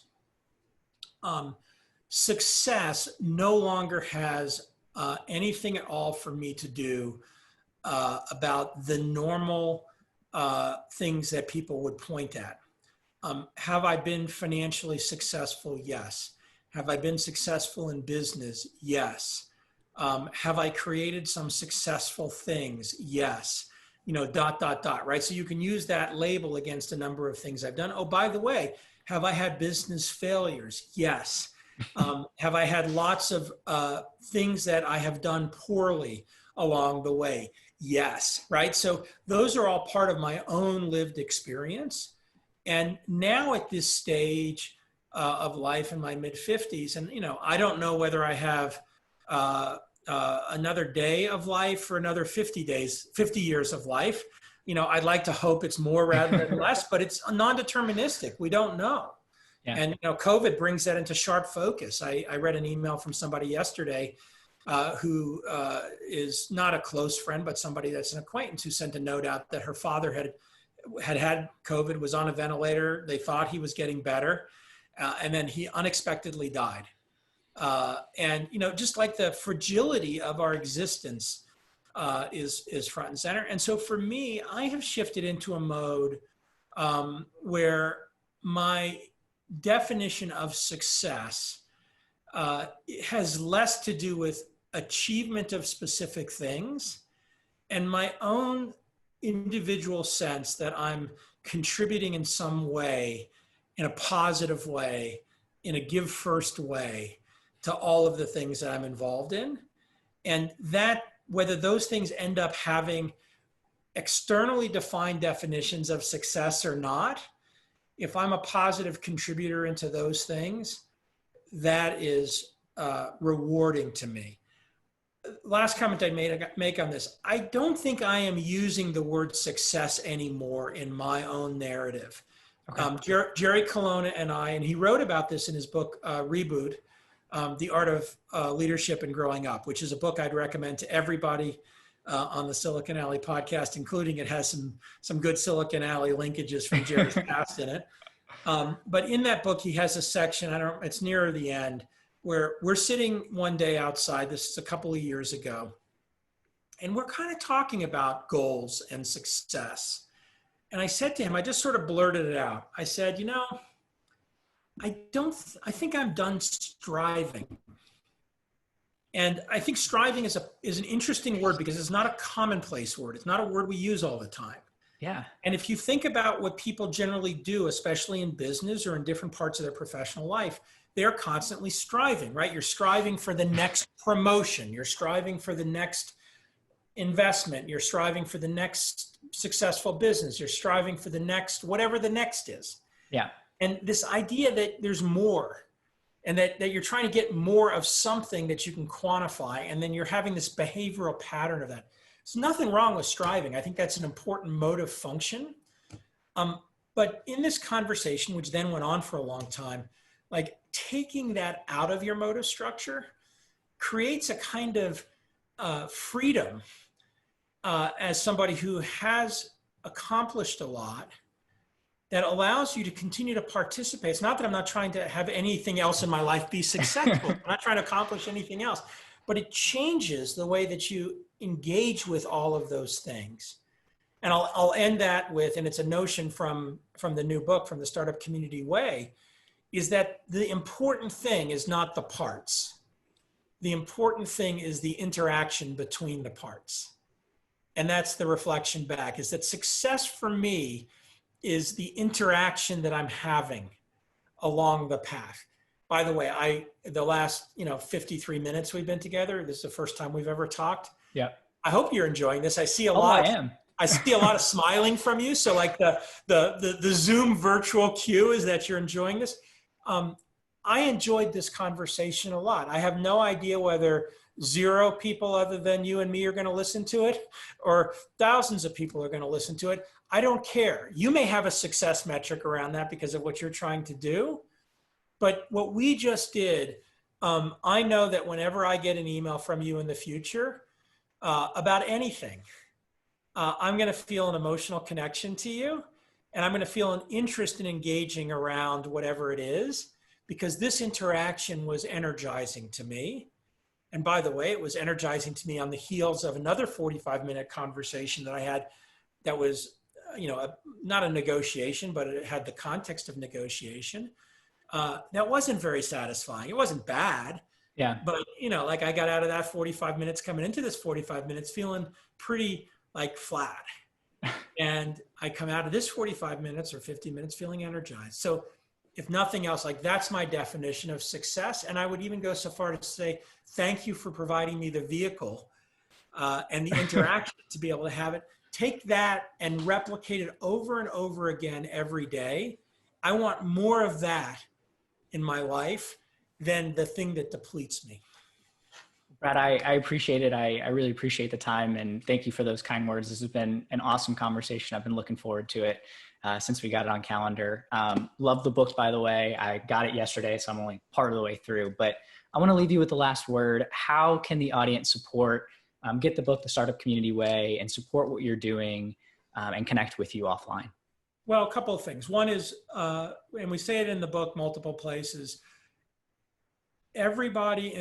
success no longer has anything at all for me to do about the normal things that people would point at. Have I been financially successful? Yes. Have I been successful in business? Yes. Have I created some successful things? Yes. Right? So you can use that label against a number of things I've done. Oh, by the way, have I had business failures? Yes. Have I had lots of things that I have done poorly along the way? Yes. Right? So those are all part of my own lived experience. And now at this stage of life in my mid-50s, and I don't know whether I have another day of life or another 50 years of life. I'd like to hope it's more rather than less, but it's non-deterministic. We don't know. Yeah. And COVID brings that into sharp focus. I read an email from somebody yesterday who is not a close friend, but somebody that's an acquaintance, who sent a note out that her father had COVID, was on a ventilator. They thought he was getting better. And then he unexpectedly died. And just like the fragility of our existence is front and center. And so for me, I have shifted into a mode where my definition of success has less to do with achievement of specific things and my own individual sense that I'm contributing in some way, in a positive way, in a give first way, to all of the things that I'm involved in. And that, whether those things end up having externally defined definitions of success or not, if I'm a positive contributor into those things, that is rewarding to me. Last comment I make on this, I don't think I am using the word success anymore in my own narrative. Okay. Jerry Colonna and he wrote about this in his book, Reboot, The Art of Leadership and Growing Up, which is a book I'd recommend to everybody on the Silicon Alley podcast, including it has some good Silicon Alley linkages from Jerry's past in it. But in that book, he has a section, it's nearer the end, where we're sitting one day outside, this is a couple of years ago, and we're kind of talking about goals and success. And I said to him, I just sort of blurted it out. I said, I think I'm done striving. And I think striving is an interesting word because it's not a commonplace word. It's not a word we use all the time. Yeah. And if you think about what people generally do, especially in business or in different parts of their professional life, they're constantly striving, right? You're striving for the next promotion. You're striving for the next investment. You're striving for the next successful business. You're striving for the next, whatever the next is. Yeah. And this idea that there's more and that you're trying to get more of something that you can quantify, and then you're having this behavioral pattern of that. There's nothing wrong with striving. I think that's an important motive function. But in this conversation, which then went on for a long time, like taking that out of your motive structure creates a kind of freedom as somebody who has accomplished a lot that allows you to continue to participate. It's not that I'm not trying to have anything else in my life be successful. I'm not trying to accomplish anything else, but it changes the way that you engage with all of those things. And I'll end that with, and it's a notion from the new book, from the Startup Community Way, is that the important thing is not the parts. The important thing is the interaction between the parts. And that's the reflection back, is that success for me is the interaction that I'm having along the path. By the way, the last 53 minutes we've been together, this is the first time we've ever talked. Yeah. I hope you're enjoying this. I see a lot. I am. I see a lot of smiling from you. So like the Zoom virtual cue is that you're enjoying this. I enjoyed this conversation a lot. I have no idea whether 0 people other than you and me are going to listen to it, or thousands of people are going to listen to it. I don't care. You may have a success metric around that because of what you're trying to do. But what we just did, I know that whenever I get an email from you in the future about anything, I'm going to feel an emotional connection to you, and I'm going to feel an interest in engaging around whatever it is, because this interaction was energizing to me. And by the way, it was energizing to me on the heels of another 45-minute conversation that I had that was not a negotiation, but it had the context of negotiation. That wasn't very satisfying. It wasn't bad. Yeah. But, like I got out of that 45 minutes coming into this 45 minutes feeling pretty like flat. And I come out of this 45 minutes or 50 minutes feeling energized. So if nothing else, like that's my definition of success. And I would even go so far to say, thank you for providing me the vehicle and the interaction to be able to have it. Take that and replicate it over and over again every day. I want more of that in my life than the thing that depletes me. Brad, I appreciate it. I really appreciate the time, and thank you for those kind words. This has been an awesome conversation. I've been looking forward to it since we got it on calendar. Love the book, by the way. I got it yesterday, so I'm only part of the way through, but I want to leave you with the last word. How can the audience support, get the book, The Startup Community Way, and support what you're doing and connect with you offline? Well, a couple of things. One is, and we say it in the book multiple places, everybody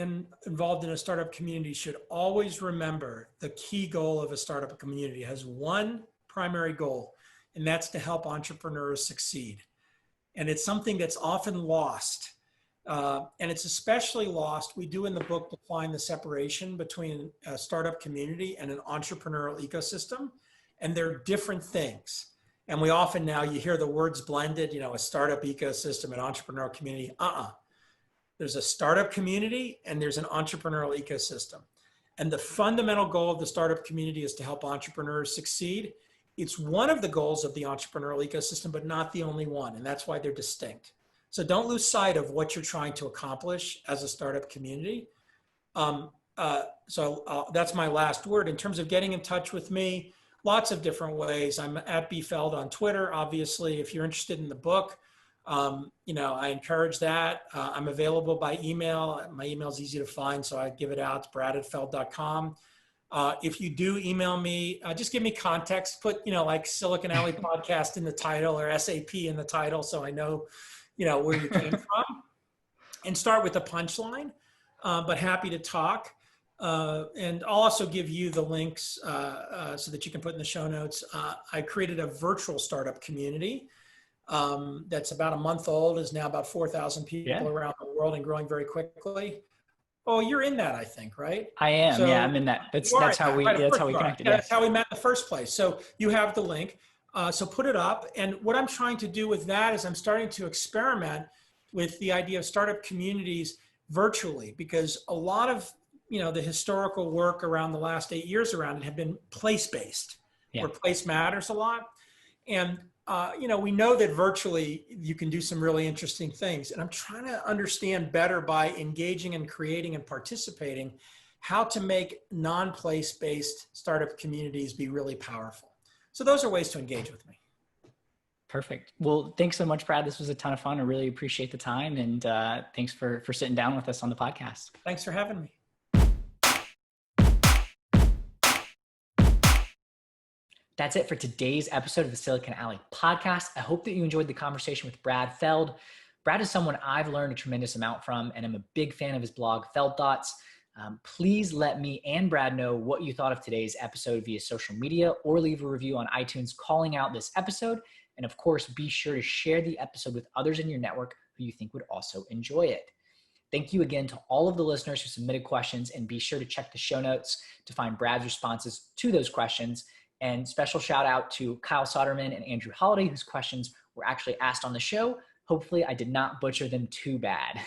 involved in a startup community should always remember the key goal of a startup community has one primary goal, and that's to help entrepreneurs succeed. And it's something that's often lost. And it's especially lost. We do in the book define the separation between a startup community and an entrepreneurial ecosystem, and they're different things. And we often now, you hear the words blended, a startup ecosystem, an entrepreneurial community. There's a startup community and there's an entrepreneurial ecosystem. And the fundamental goal of the startup community is to help entrepreneurs succeed. It's one of the goals of the entrepreneurial ecosystem, but not the only one. And that's why they're distinct. So don't lose sight of what you're trying to accomplish as a startup community. So that's my last word. In terms of getting in touch with me, lots of different ways. I'm at bfeld on Twitter. Obviously, if you're interested in the book, I encourage that. I'm available by email. My email is easy to find, so I give it out. It's brad@feld.com. If you do email me, just give me context. Put, like Silicon Alley Podcast in the title or SAP in the title, so I know, where you came from. And start with a punchline, but happy to talk. And I'll also give you the links so that you can put in the show notes. I created a virtual startup community that's about a month old, is now about 4,000 people around the world and growing very quickly. Oh, you're in that, I think, right? I am. So I'm in that. That's how we connected. That's how we met in the first place. So you have the link. So put it up. And what I'm trying to do with that is I'm starting to experiment with the idea of startup communities virtually, because a lot of, the historical work around the last 8 years around it have been place-based, where place matters a lot. And we know that virtually you can do some really interesting things. And I'm trying to understand better by engaging and creating and participating how to make non-place-based startup communities be really powerful. So those are ways to engage with me. Perfect. Well, thanks so much, Brad. This was a ton of fun. I really appreciate the time. And thanks for sitting down with us on the podcast. Thanks for having me. That's it for today's episode of the Silicon Alley podcast. I hope that you enjoyed the conversation with Brad Feld. Brad is someone I've learned a tremendous amount from, and I'm a big fan of his blog, Feld Thoughts. Please let me and Brad know what you thought of today's episode via social media, or leave a review on iTunes calling out this episode. And of course, be sure to share the episode with others in your network who you think would also enjoy it. Thank you again to all of the listeners who submitted questions, and be sure to check the show notes to find Brad's responses to those questions. And special shout out to Kyle Soderman and Andrew Holiday, whose questions were actually asked on the show. Hopefully I did not butcher them too bad.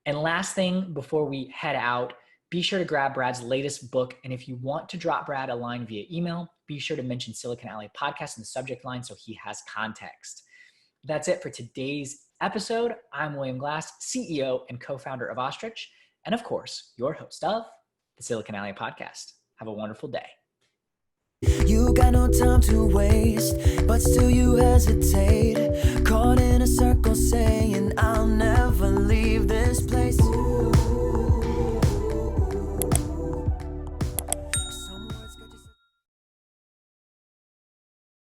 And last thing before we head out, be sure to grab Brad's latest book. And if you want to drop Brad a line via email, be sure to mention Silicon Alley Podcast in the subject line so he has context. That's it for today's episode. I'm William Glass, CEO and co-founder of Ostrich, and of course, your host of the Silicon Alley Podcast. Have a wonderful day. You got no time to waste, but still you hesitate. Caught in a circle saying